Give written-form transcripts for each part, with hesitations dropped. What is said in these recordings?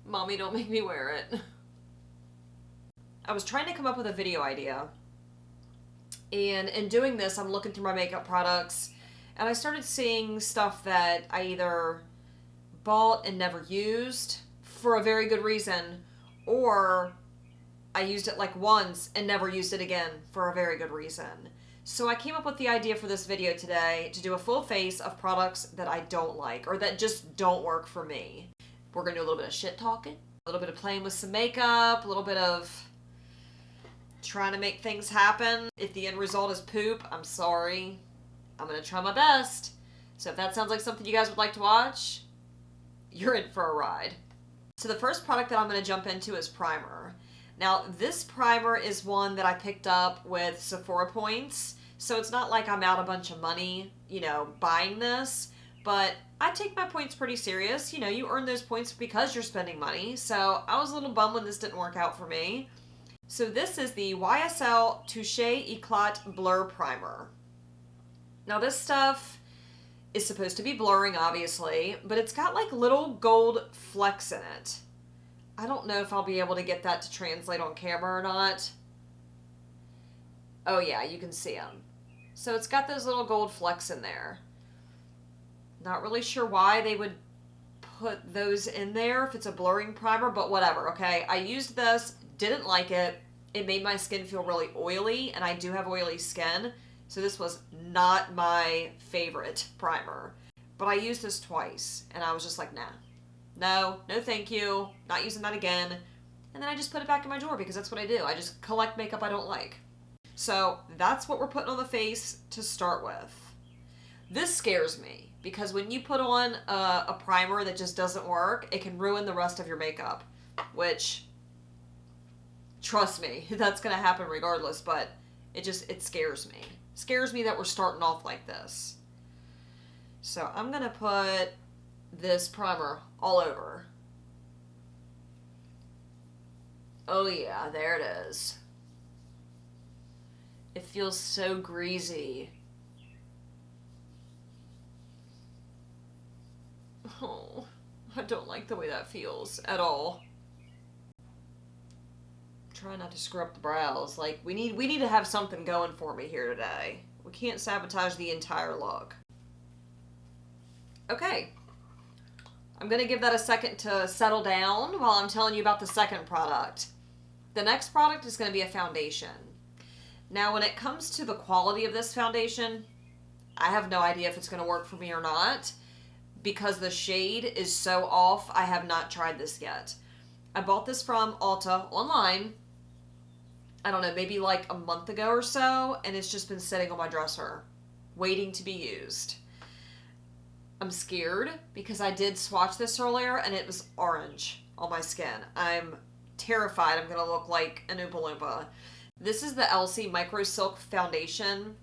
Mommy, don't make me wear it. I was trying to come up with a video idea. And in doing this, I'm looking through my makeup products, and I started seeing stuff that I either bought and never used for a very good reason, or I used it like once and never used it again for a very good reason. So I came up with the idea for this video today to do a full face of products that I don't like or that just don't work for me. We're going to do a little bit of shit talking, a little bit of playing with some makeup, a little bit of trying to make things happen. If the end result is poop, I'm sorry. I'm going to try my best. So if that sounds like something you guys would like to watch, you're in for a ride. So the first product that I'm going to jump into is primer. Now, this primer is one that I picked up with Sephora points, so it's not like I'm out a bunch of money, buying this, but I take my points pretty serious. You earn those points because you're spending money, so I was a little bummed when this didn't work out for me. So this is the YSL Touche Eclat Blur Primer. Now, this stuff is supposed to be blurring, obviously, but it's got like little gold flecks in it. I don't know if I'll be able to get that to translate on camera or not. Oh yeah, you can see them. So it's got those little gold flecks in there. Not really sure why they would put those in there if it's a blurring primer, but whatever, okay? I used this, didn't like it. It made my skin feel really oily, and I do have oily skin, so this was not my favorite primer. But I used this twice, and I was just like, nah. No thank you, not using that again. And then I just put it back in my drawer because that's what I do. I just collect makeup I don't like. So that's what we're putting on the face to start with. This scares me because when you put on a primer that just doesn't work, it can ruin the rest of your makeup, which, trust me, that's going to happen regardless, but it scares me. It scares me that we're starting off like this. So I'm going to put this primer all over. Oh yeah, there it is. It feels so greasy. Oh, I don't like the way that feels at all. Try not to screw up the brows. Like, we need to have something going for me here today. We can't sabotage the entire look. Okay. I'm going to give that a second to settle down while I'm telling you about the second product. The next product is going to be a foundation. Now, when it comes to the quality of this foundation, I have no idea if it's going to work for me or not because the shade is so off. I have not tried this yet. I bought this from Ulta online, I don't know, maybe like a month ago or so, and it's just been sitting on my dresser, waiting to be used. I'm scared because I did swatch this earlier and it was orange on my skin. I'm terrified I'm going to look like an Oompa Loompa. This is the Elsie Micro Silk Foundation.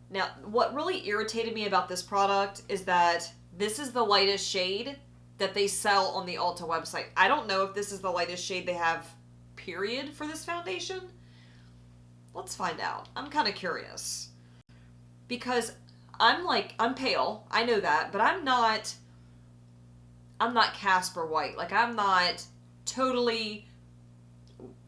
Now, what really irritated me about this product is that this is the lightest shade that they sell on the Ulta website. I don't know if this is the lightest shade they have, period, for this foundation. Let's find out. I'm kind of curious. Because I'm pale, I know that, but I'm not Casper white. Like, I'm not totally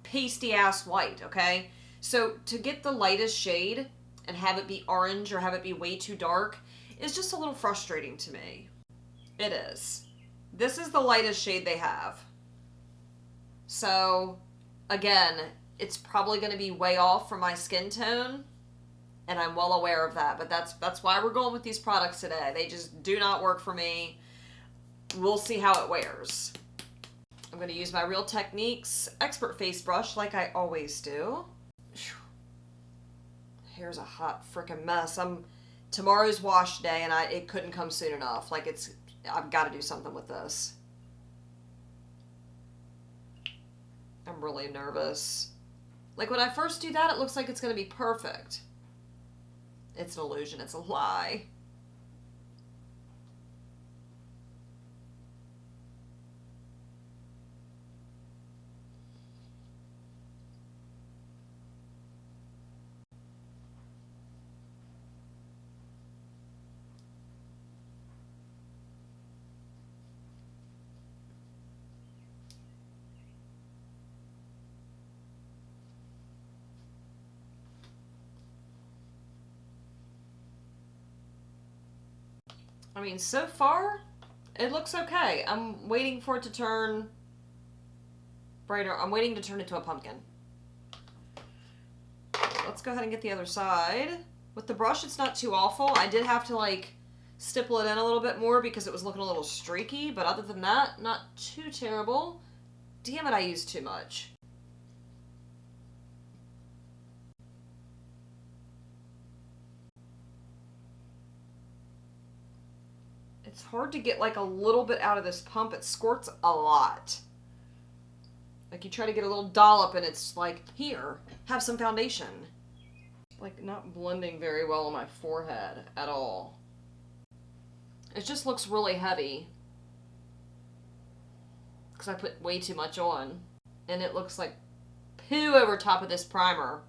pasty ass white, okay? So to get the lightest shade and have it be orange or have it be way too dark is just a little frustrating to me. It is. This is the lightest shade they have. So, again, it's probably going to be way off from my skin tone, and I'm well aware of that, but that's why we're going with these products today. They just do not work for me. We'll see how it wears. I'm going to use my Real Techniques Expert Face Brush like I always do. Hair's a hot freaking mess. Tomorrow's wash day, and it couldn't come soon enough. Like, I've got to do something with this. I'm really nervous. Like, when I first do that, it looks like it's going to be perfect. It's an illusion. It's a lie. I mean, so far, it looks okay. I'm waiting for it to turn brighter. I'm waiting to turn it to a pumpkin. Let's go ahead and get the other side. With the brush, it's not too awful. I did have to, like, stipple it in a little bit more because it was looking a little streaky, but other than that, not too terrible. Damn it, I used too much. It's hard to get, like, a little bit out of this pump. It squirts a lot. Like, you try to get a little dollop and it's like, here, have some foundation. Like, not blending very well on my forehead at all. It just looks really heavy. Because I put way too much on. And it looks like poo over top of this primer.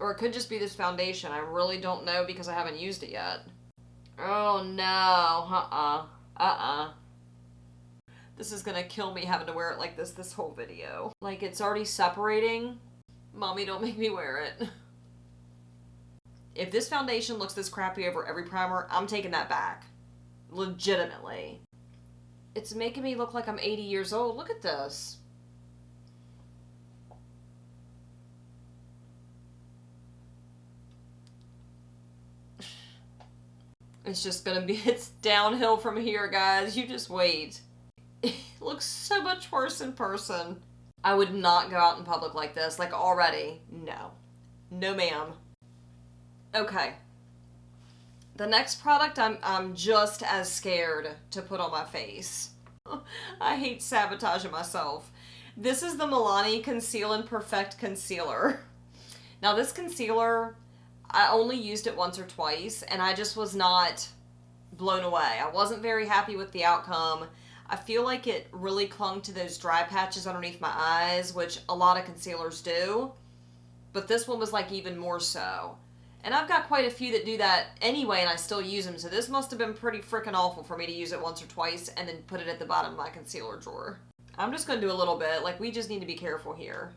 Or it could just be this foundation. I really don't know because I haven't used it yet. Oh no. This is gonna kill me having to wear it like this whole video. Like, it's already separating. Mommy, don't make me wear it. If this foundation looks this crappy over every primer, I'm taking that back. Legitimately. It's making me look like I'm 80 years old. Look at this. It's just gonna be, it's downhill from here, guys. You just wait. It looks so much worse in person. I would not go out in public like this. Like, already. No. No, ma'am. Okay. The next product I'm just as scared to put on my face. I hate sabotaging myself. This is the Milani Conceal and Perfect Concealer. Now, this concealer, I only used it once or twice, and I just was not blown away. I wasn't very happy with the outcome. I feel like it really clung to those dry patches underneath my eyes, which a lot of concealers do. But this one was like even more so. And I've got quite a few that do that anyway, and I still use them. So this must have been pretty freaking awful for me to use it once or twice and then put it at the bottom of my concealer drawer. I'm just going to do a little bit. Like, we just need to be careful here.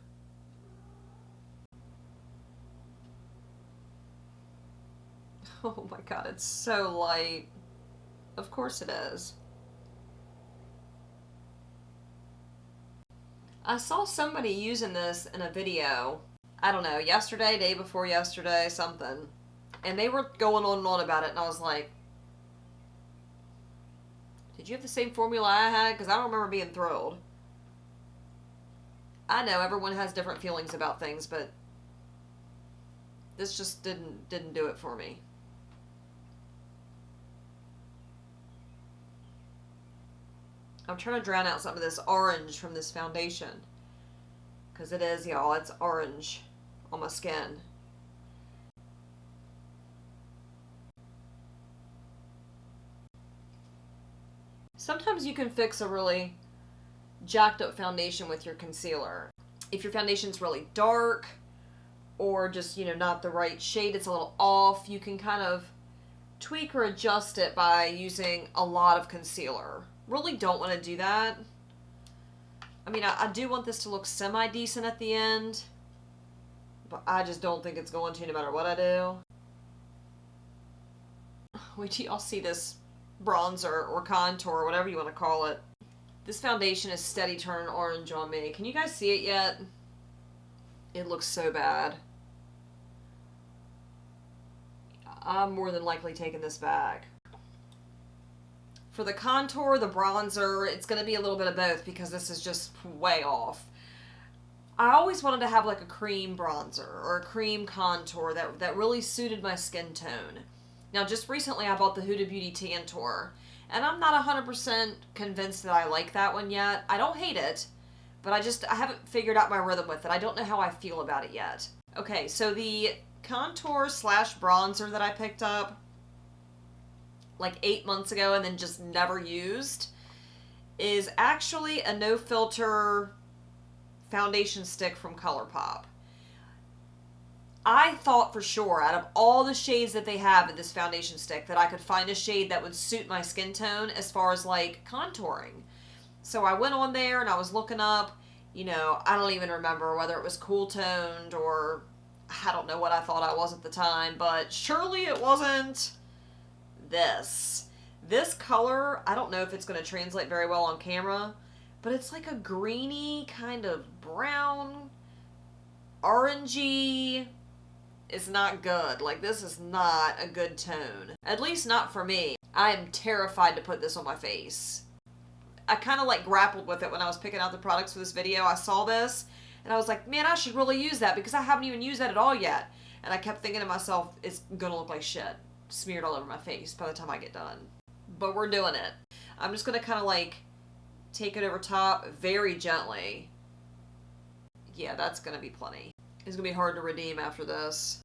Oh my god, it's so light. Of course it is. I saw somebody using this in a video, I don't know, yesterday, day before yesterday, something. And they were going on and on about it, and I was like, did you have the same formula I had? Because I don't remember being thrilled. I know everyone has different feelings about things, but this just didn't do it for me. I'm trying to drown out some of this orange from this foundation. Because it is, y'all, it's orange on my skin. Sometimes you can fix a really jacked up foundation with your concealer. If your foundation's really dark or just, you know, not the right shade, it's a little off, you can kind of tweak or adjust it by using a lot of concealer. Really don't want to do that. I mean, I do want this to look semi-decent at the end, but I just don't think it's going to no matter what I do. Wait till y'all see this bronzer or contour, or whatever you want to call it. This foundation is steady turning orange on me. Can you guys see it yet? It looks so bad. I'm more than likely taking this back. For the contour, the bronzer, it's going to be a little bit of both because this is just way off. I always wanted to have like a cream bronzer or a cream contour that really suited my skin tone. Now, just recently I bought the Huda Beauty Tantour, and I'm not 100% convinced that I like that one yet. I don't hate it, but I haven't figured out my rhythm with it. I don't know how I feel about it yet. Okay, so the contour slash bronzer that I picked up like 8 months ago and then just never used is actually a no filter foundation stick from ColourPop. I thought for sure out of all the shades that they have in this foundation stick that I could find a shade that would suit my skin tone as far as like contouring. So I went on there and I was looking up, you know, I don't even remember whether it was cool toned or I don't know what I thought I was at the time, but surely it wasn't this. This color, I don't know if it's going to translate very well on camera, but it's like a greeny kind of brown, orangey. It's not good. Like, this is not a good tone. At least not for me. I am terrified to put this on my face. I kind of like grappled with it when I was picking out the products for this video. I saw this and I was like, man, I should really use that because I haven't even used that at all yet. And I kept thinking to myself, it's gonna look like shit smeared all over my face by the time I get done. But we're doing it. I'm just gonna kind of like take it over top very gently. Yeah, that's gonna be plenty. It's gonna be hard to redeem after this.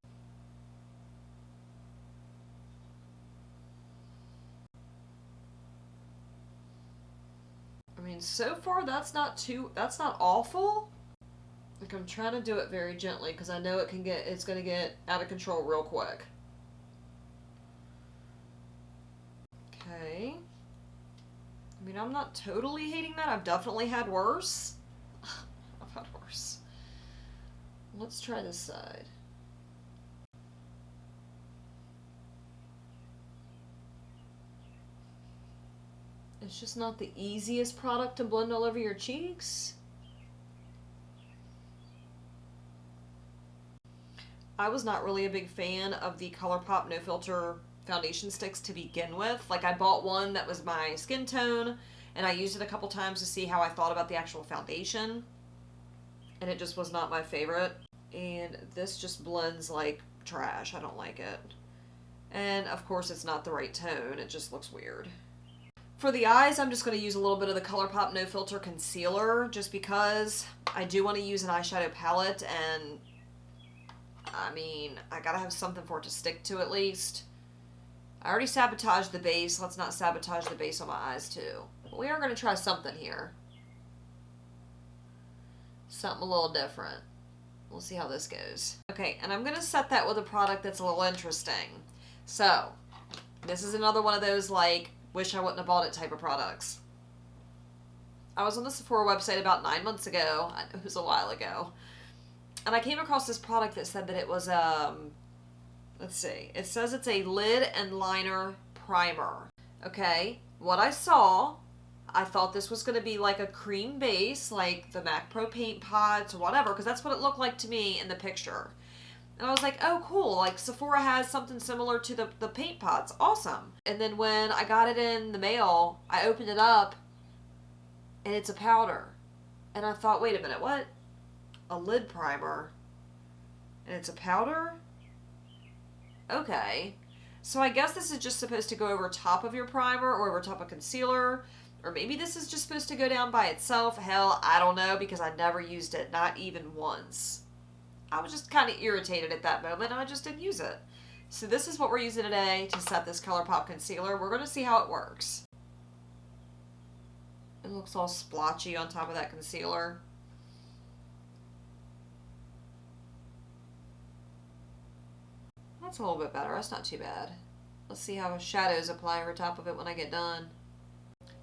I mean, so far that's not awful. Like, I'm trying to do it very gently because I know it's gonna get out of control real quick. Okay. I mean, I'm not totally hating that. I've definitely had worse. I've had worse. Let's try this side. It's just not the easiest product to blend all over your cheeks. I was not really a big fan of the ColourPop No Filter foundation sticks to begin with. Like, I bought one that was my skin tone, and I used it a couple times to see how I thought about the actual foundation, and it just was not my favorite. And this just blends like trash. I don't like it. And of course it's not the right tone. It just looks weird. For the eyes, I'm just going to use a little bit of the ColourPop No Filter Concealer just because I do want to use an eyeshadow palette, and I mean, I gotta have something for it to stick to at least. I already sabotaged the base. Let's not sabotage the base on my eyes too. But we are going to try something here. Something a little different. We'll see how this goes. Okay, and I'm going to set that with a product that's a little interesting. So, this is another one of those, like, wish I wouldn't have bought it type of products. I was on the Sephora website about 9 months ago. It was a while ago. And I came across this product that said that it was, let's see. It says it's a lid and liner primer. Okay, what I saw, I thought this was going to be like a cream base, like the MAC Pro Paint Pots or whatever, because that's what it looked like to me in the picture. And I was like, oh, cool. Like, Sephora has something similar to the paint pots. Awesome. And then when I got it in the mail, I opened it up, and it's a powder. And I thought, wait a minute, what? A lid primer? And it's a powder? Okay. So I guess this is just supposed to go over top of your primer or over top of concealer. Or maybe this is just supposed to go down by itself. Hell, I don't know, because I never used it. Not even once. I was just kind of irritated at that moment, and I just didn't use it. So this is what we're using today to set this ColourPop concealer. We're going to see how it works. It looks all splotchy on top of that concealer. That's a little bit better. That's not too bad. Let's see how shadows apply over top of it when I get done.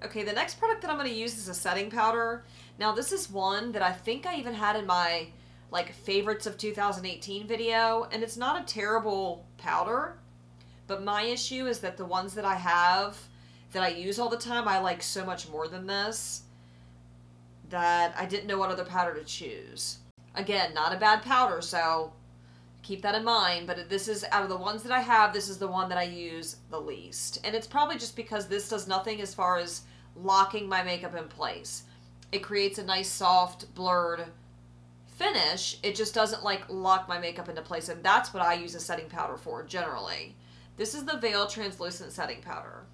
Okay, the next product that I'm going to use is a setting powder. Now, this is one that I think I even had in my like favorites of 2018 video, and it's not a terrible powder, but my issue is that the ones that I have that I use all the time, I like so much more than this that I didn't know what other powder to choose. Again, not a bad powder, so keep that in mind, but this is, out of the ones that I have, this is the one that I use the least. And it's probably just because this does nothing as far as locking my makeup in place. It creates a nice, soft, blurred finish. It just doesn't like lock my makeup into place, and that's what I use a setting powder for generally. This is the Veil Translucent Setting Powder.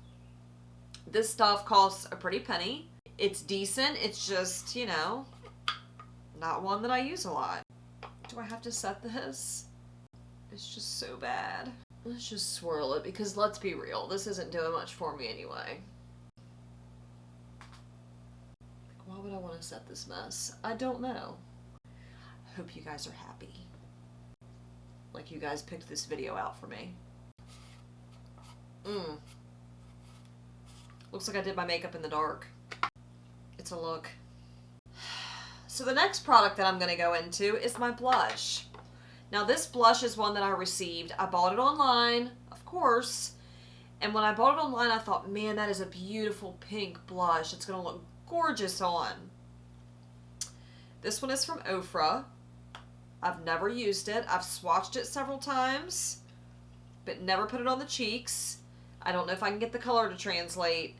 This stuff costs a pretty penny. It's decent. It's just, you know, not one that I use a lot. Do I have to set this? It's just so bad. Let's just swirl it, because let's be real, this isn't doing much for me anyway. Why would I want to set this mess? I don't know. I hope you guys are happy. Like you guys picked this video out for me. Looks like I did my makeup in the dark. It's a look. So the next product that I'm going to go into is my blush. Now this blush is one that I received. I bought it online, of course, And when I bought it online, I thought, man, that is a beautiful pink blush. It's going to look gorgeous on. This one is from Ofra. I've never used it. I've swatched it several times, but never put it on the cheeks. I don't know if I can get the color to translate,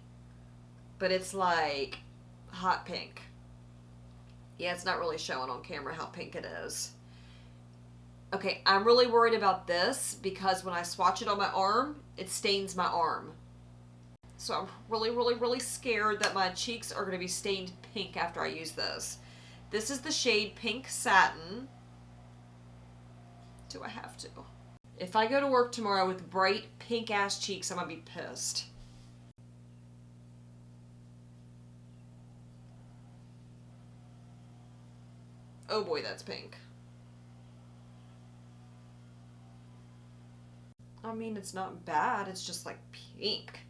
but it's like hot pink. Yeah, it's not really showing on camera how pink it is. Okay, I'm really worried about this because when I swatch it on my arm, it stains my arm. So I'm really, really, really scared that my cheeks are going to be stained pink after I use this. This is the shade Pink Satin. Do I have to? If I go to work tomorrow with bright pink ass cheeks, I'm going to be pissed. Oh boy, that's pink. I mean, it's not bad. It's just like pink.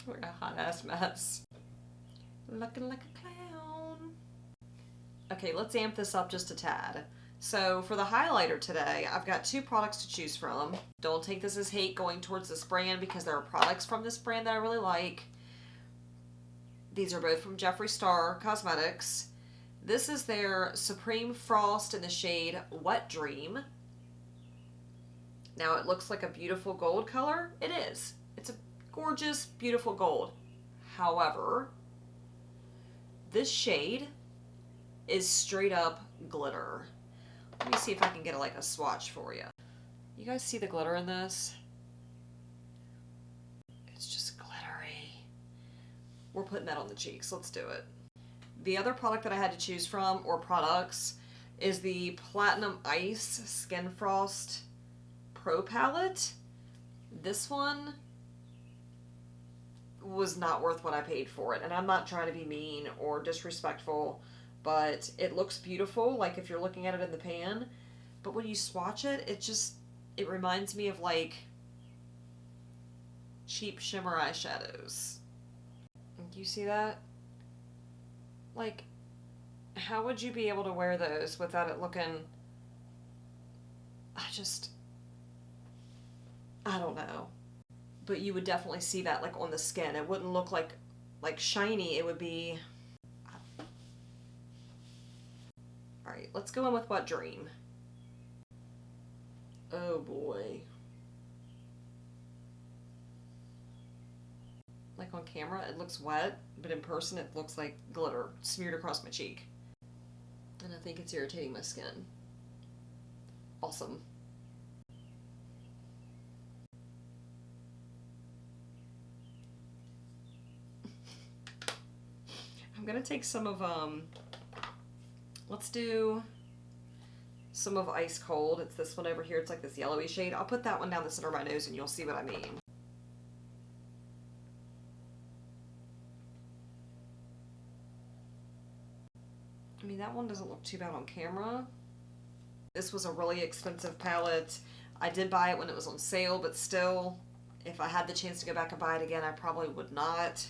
What a hot ass mess. Looking like a clown. Okay, let's amp this up just a tad. So for the highlighter today, I've got 2 products to choose from. Don't take this as hate going towards this brand because there are products from this brand that I really like. These are both from Jeffree Star Cosmetics. This is their Supreme Frost in the shade Wet Dream. Now it looks like a beautiful gold color. It is. It's a gorgeous, beautiful gold. However, this shade is straight up glitter. Let me see if I can get like a swatch for you. You guys see the glitter in this? It's just glittery. We're putting that on the cheeks. Let's do it. The other product that I had to choose from, or products, is the Platinum Ice Skin Frost Pro Palette. This one was not worth what I paid for it. And I'm not trying to be mean or disrespectful, but it looks beautiful, like if you're looking at it in the pan. But when you swatch it, it reminds me of like cheap shimmer eyeshadows. Do you see that? Like, how would you be able to wear those without it looking... I don't know. But you would definitely see that like on the skin. It wouldn't look like shiny. It would be... Alright, let's go in with Wet Dream. Oh boy. Like on camera, it looks wet, but in person it looks like glitter smeared across my cheek. And I think it's irritating my skin. Awesome. I'm gonna take some of, let's do some of Ice Cold. It's this one over here. It's like this yellowy shade. I'll put that one down the center of my nose and you'll see what I mean. I mean, that one doesn't look too bad on camera. This was a really expensive palette. I did buy it when it was on sale, but still, if I had the chance to go back and buy it again, I probably would not.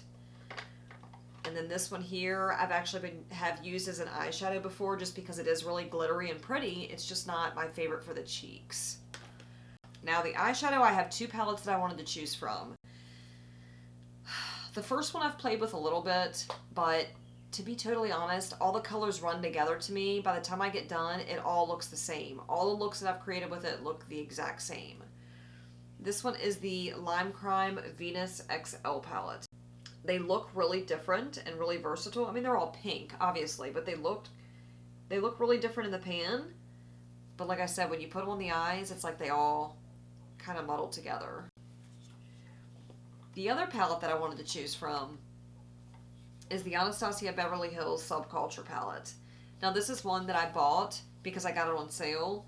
And then this one here, I've actually have used as an eyeshadow before just because it is really glittery and pretty. It's just not my favorite for the cheeks. Now the eyeshadow, I have 2 palettes that I wanted to choose from. The first one I've played with a little bit, but to be totally honest, all the colors run together to me. By the time I get done, it all looks the same. All the looks that I've created with it look the exact same. This one is the Lime Crime Venus XL palette. They look really different and really versatile. I mean, they're all pink, obviously, but they look really different in the pan. But like I said, when you put them on the eyes, it's like they all kind of muddle together. The other palette that I wanted to choose from is the Anastasia Beverly Hills Subculture palette. Now this is one that I bought because I got it on sale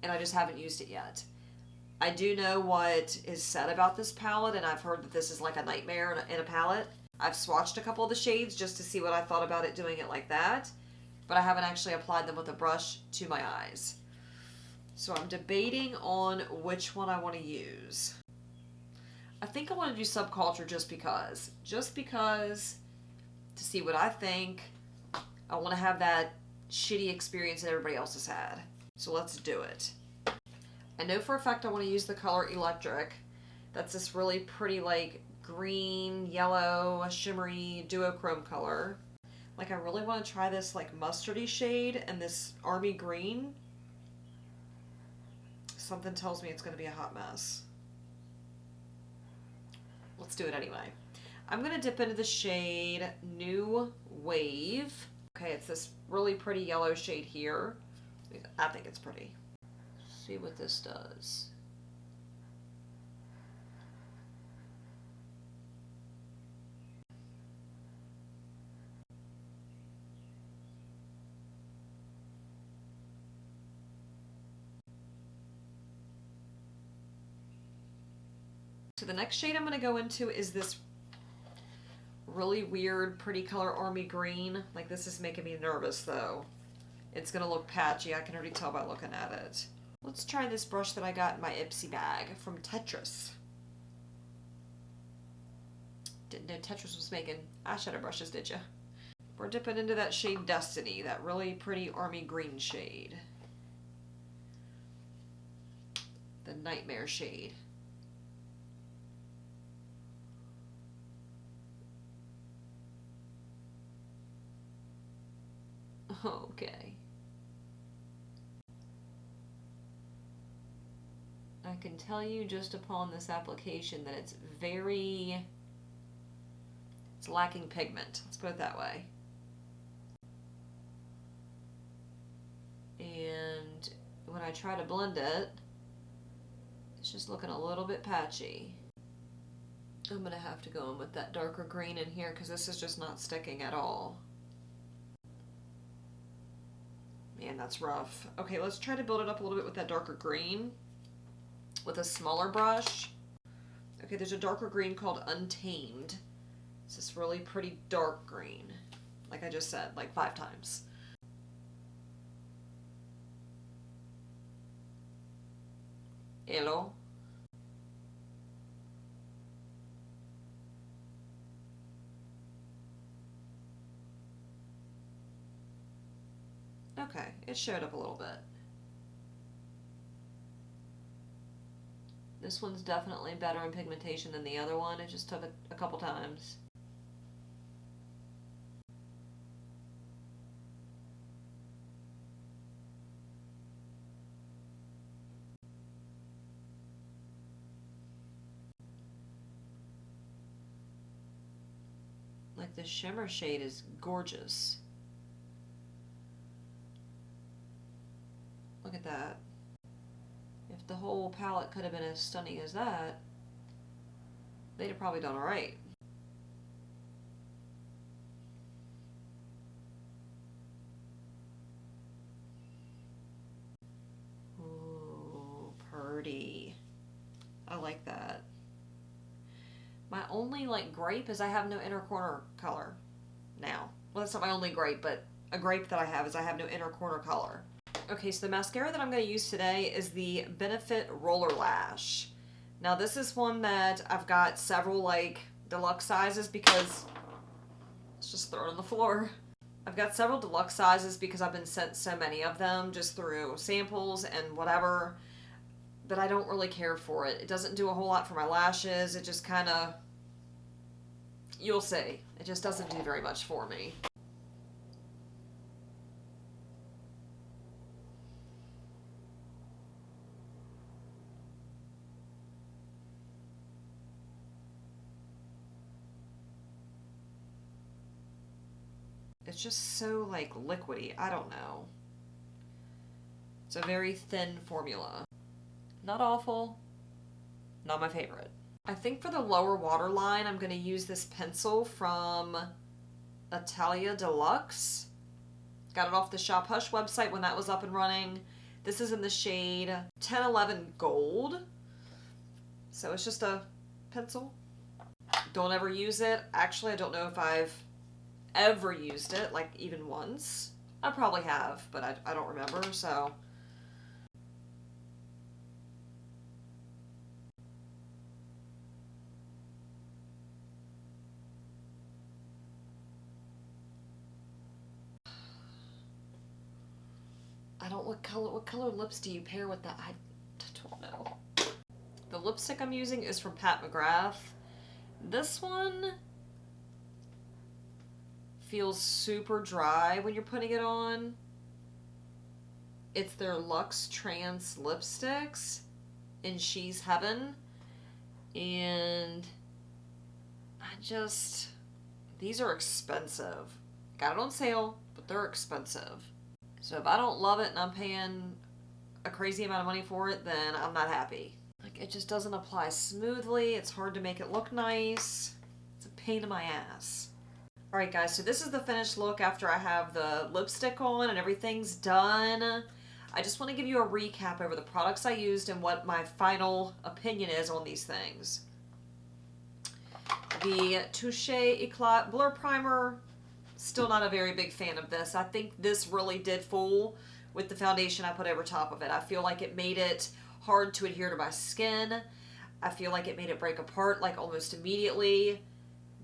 and I just haven't used it yet. I do know what is said about this palette, and I've heard that this is like a nightmare in a palette. I've swatched a couple of the shades just to see what I thought about it doing it like that, but I haven't actually applied them with a brush to my eyes. So I'm debating on which one I want to use. I think I want to do Subculture just because to see what I think. I want to have that shitty experience that everybody else has had. So let's do it. I know for a fact I want to use the color Electric. That's this really pretty like green, yellow, shimmery duochrome color. Like I really want to try this like mustardy shade and this army green. Something tells me it's going to be a hot mess. Let's do it anyway. I'm going to dip into the shade New Wave. Okay, it's this really pretty yellow shade here. I think it's pretty. See what this does. So the next shade I'm going to go into is this really weird, pretty color army green. Like this is making me nervous though. It's going to look patchy. I can already tell by looking at it. Let's try this brush that I got in my Ipsy bag from Tetris. Didn't know Tetris was making eyeshadow brushes, did you? We're dipping into that shade Destiny, that really pretty army green shade. The Nightmare shade. Okay. I can tell you just upon this application that it's lacking pigment. Let's put it that way. And when I try to blend it, it's just looking a little bit patchy. I'm gonna have to go in with that darker green in here because this is just not sticking at all. Man, that's rough. Okay, let's try to build it up a little bit with that darker green with a smaller brush. Okay, there's a darker green called Untamed. It's this really pretty dark green. Like I just said, like 5 times. Hello? Okay, it showed up a little bit. This one's definitely better in pigmentation than the other one. It just took a couple times. Like the shimmer shade is gorgeous. Look at that. If the whole palette could have been as stunning as that, they'd have probably done alright. Ooh, pretty. I like that. My only like gripe is I have no inner corner color now. Well, that's not my only gripe, but a gripe that I have is I have no inner corner color. Okay, so the mascara that I'm going to use today is the Benefit Roller Lash. Now this is one that I've got several like deluxe sizes because let's just throw it on the floor. I've got several deluxe sizes because I've been sent so many of them just through samples and whatever, but I don't really care for it. It doesn't do a whole lot for my lashes. It just kind of, you'll see. It just doesn't do very much for me. It's just so like liquidy. I don't know. It's a very thin formula. Not awful. Not my favorite. I think for the lower waterline, I'm going to use this pencil from Italia Deluxe. Got it off the Shop Hush website when that was up and running. This is in the shade 1011 Gold. So it's just a pencil. Don't ever use it. Actually, I don't know if I've ever used it, like even once. I probably have, but I don't remember, so. I don't, what color lips do you pair with that? I don't know. The lipstick I'm using is from Pat McGrath. This one feels super dry when you're putting it on. It's their Luxe Trance lipsticks in She's Heaven. And these are expensive. Got it on sale, but they're expensive. So if I don't love it and I'm paying a crazy amount of money for it, then I'm not happy. Like, it just doesn't apply smoothly. It's hard to make it look nice. It's a pain in my ass. Alright guys, so this is the finished look after I have the lipstick on and everything's done. I just want to give you a recap over the products I used and what my final opinion is on these things. The Touche Eclat Blur Primer, still not a very big fan of this. I think this really did fool with the foundation I put over top of it. I feel like it made it hard to adhere to my skin. I feel like it made it break apart like almost immediately.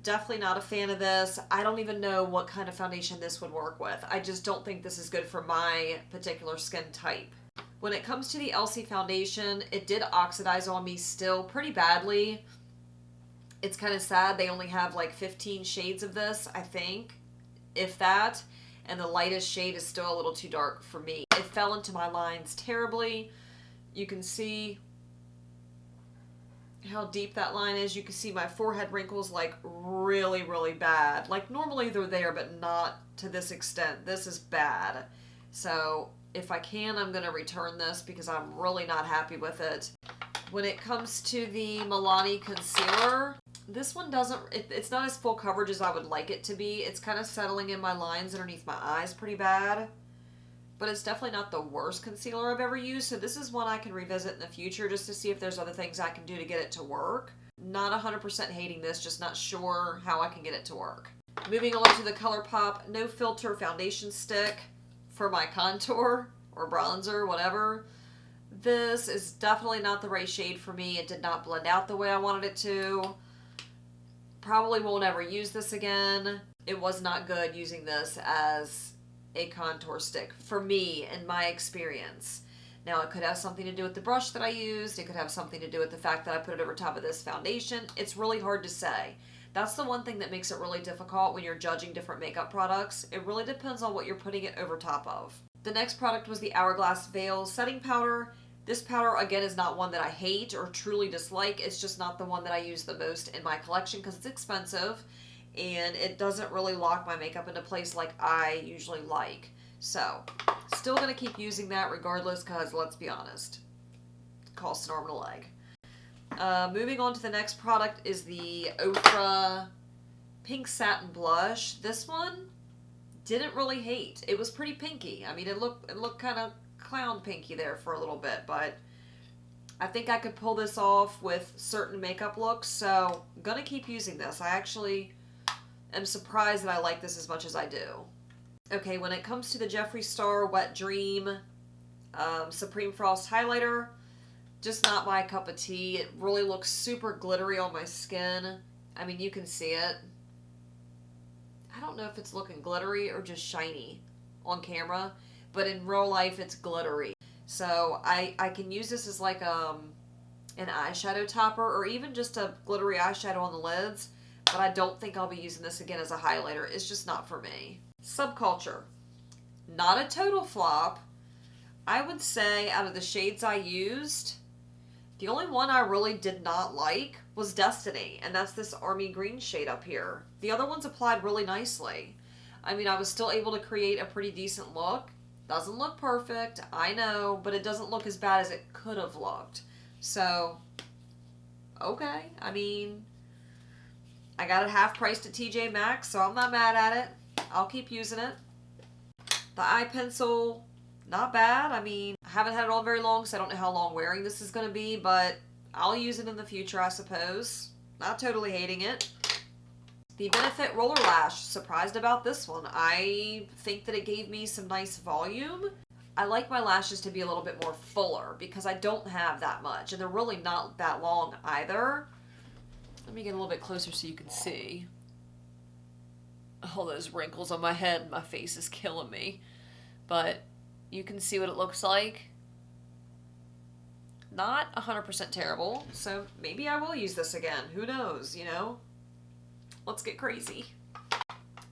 Definitely not a fan of this. I don't even know what kind of foundation this would work with. I just don't think this is good for my particular skin type. When it comes to the Elsie foundation, it did oxidize on me still pretty badly. It's kind of sad. They only have like 15 shades of this, I think, if that. And the lightest shade is still a little too dark for me. It fell into my lines terribly. You can see how deep that line is. You can see my forehead wrinkles like really, really bad. Like normally they're there, but not to this extent. This is bad. So if I can, I'm going to return this because I'm really not happy with it. When it comes to the Milani concealer, this one it's not as full coverage as I would like it to be. It's kind of settling in my lines underneath my eyes pretty bad. But it's definitely not the worst concealer I've ever used, so this is one I can revisit in the future just to see if there's other things I can do to get it to work. Not 100% hating this, just not sure how I can get it to work. Moving on to the ColourPop No Filter Foundation Stick for my contour or bronzer, whatever. This is definitely not the right shade for me. It did not blend out the way I wanted it to. Probably won't ever use this again. It was not good using this as a contour stick for me in my experience. Now it could have something to do with the brush that I used. It could have something to do with the fact that I put it over top of this foundation. It's really hard to say. That's the one thing that makes it really difficult when you're judging different makeup products. It really depends on what you're putting it over top of. The next product was the Hourglass Veil Setting Powder. This powder, again, is not one that I hate or truly dislike. It's just not the one that I use the most in my collection because it's expensive and it doesn't really lock my makeup into place like I usually like. So, still going to keep using that regardless because, let's be honest, it costs an arm and a leg. Moving on to the next product is the Ofra Pink Satin Blush. This one, didn't really hate. It was pretty pinky. I mean, it looked kind of clown pinky there for a little bit, but I think I could pull this off with certain makeup looks, so I'm gonna keep using this. I actually am surprised that I like this as much as I do. Okay, when it comes to the Jeffree Star Wet Dream Supreme Frost Highlighter, just not my cup of tea. It really looks super glittery on my skin. I mean, you can see it. I don't know if it's looking glittery or just shiny on camera, but in real life it's glittery. So I can use this as like an eyeshadow topper or even just a glittery eyeshadow on the lids, but I don't think I'll be using this again as a highlighter. It's just not for me. Subculture. Not a total flop. I would say out of the shades I used, the only one I really did not like was Destiny, and that's this army green shade up here. The other ones applied really nicely. I mean, I was still able to create a pretty decent look. Doesn't look perfect, I know, but it doesn't look as bad as it could have looked. So, okay. I mean, I got it half priced at TJ Maxx, so I'm not mad at it. I'll keep using it. The eye pencil, not bad. I mean, I haven't had it on very long, so I don't know how long wearing this is going to be, but I'll use it in the future, I suppose. Not totally hating it. The Benefit Roller Lash, surprised about this one. I think that it gave me some nice volume. I like my lashes to be a little bit more fuller because I don't have that much, and they're really not that long either. Let me get a little bit closer so you can see. All those wrinkles on my head, my face is killing me. But you can see what it looks like. Not 100% terrible, so maybe I will use this again. Who knows, you know? Let's get crazy.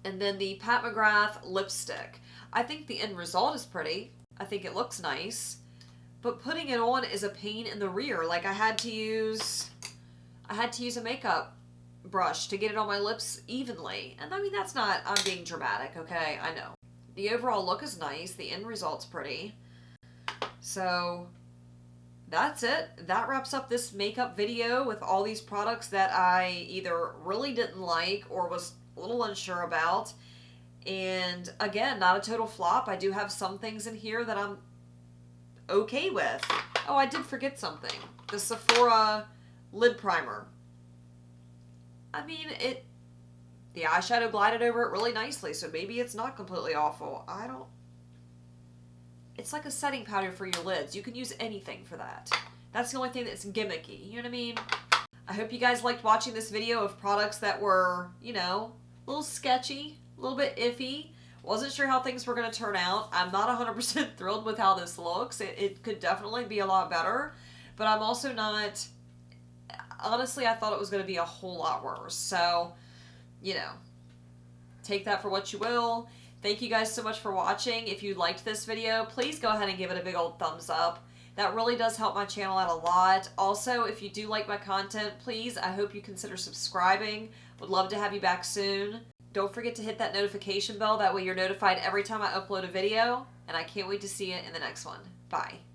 And then the Pat McGrath lipstick. I think the end result is pretty. I think it looks nice. But putting it on is a pain in the rear. Like I had to use a makeup brush to get it on my lips evenly. And I mean, that's not, I'm being dramatic, okay? I know. The overall look is nice. The end result's pretty. So that's it. That wraps up this makeup video with all these products that I either really didn't like or was a little unsure about. And again, not a total flop. I do have some things in here that I'm okay with. Oh, I did forget something. The Sephora lid primer. I mean, the eyeshadow glided over it really nicely, so maybe it's not completely awful. It's like a setting powder for your lids. You can use anything for that. That's the only thing that's gimmicky. You know what I mean? I hope you guys liked watching this video of products that were, you know, a little sketchy, a little bit iffy. Wasn't sure how things were going to turn out. I'm not 100% thrilled with how this looks. It could definitely be a lot better, but I'm also not, honestly, I thought it was going to be a whole lot worse. So, you know, take that for what you will. Thank you guys so much for watching. If you liked this video, please go ahead and give it a big old thumbs up. That really does help my channel out a lot. Also, if you do like my content, please, I hope you consider subscribing. Would love to have you back soon. Don't forget to hit that notification bell. That way you're notified every time I upload a video. And I can't wait to see you in the next one. Bye.